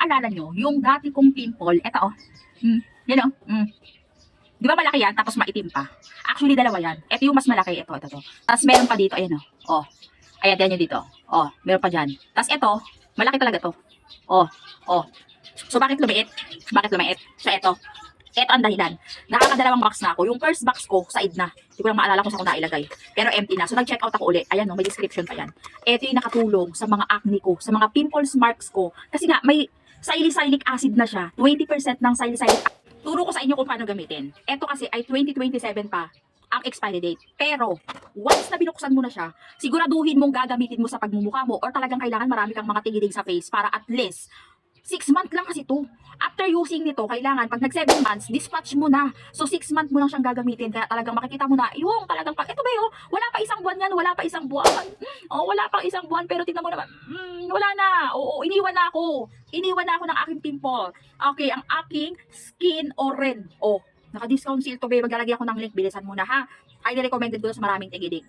naalala nyo, yung dati kong pimple, eto oh. Yan oh. Di ba malaki yan, tapos maitim pa? Actually, dalawa yan. Ito yung mas malaki, ito. Tapos meron pa dito, ayan oh. Oh. Ayan, yan yung dito. Oh, meron pa dyan. Tapos ito, malaki talaga to. Oh. So, bakit lumiit? So, ito ang dahilan. Nakakadalawang box na ako. Yung first box ko, side na. Hindi ko lang maalala kung saan ko nailagay. Pero empty na. So, nag-check out ako ulit. Ayan, no, may description pa yan. Ito yung nakatulong sa mga acne ko, sa mga pimples marks ko. Kasi nga, may salicylic acid na siya. 20% ng salicylic acid. Turo ko sa inyo kung paano gamitin. Ito kasi ay 2027 pa ang expiry date. Pero, once na binuksan mo na siya, siguraduhin mong gagamitin mo sa pagmumukha mo or talagang kailangan marami kang mga tigidig sa face para at least 6 months lang kasi to. After using nito, kailangan pag nag 7 months, dispatch mo na. So 6 months mo lang siyang gagamitin. Kaya talagang makikita mo na, yung talagang ito ba yun? Wala pa isang buwan yan, wala pa isang buwan. Oh, wala pa isang buwan, pero tingnan mo naman, wala na. Oo, iniwan na ako. Iniwan na ako ng aking pimple. Okay, ang aking Skin Oren. Oh, naka-discount sale to, babe. Maglalagay ako ng link, bilisan mo na ha. Highly recommended ko sa maraming tigidig.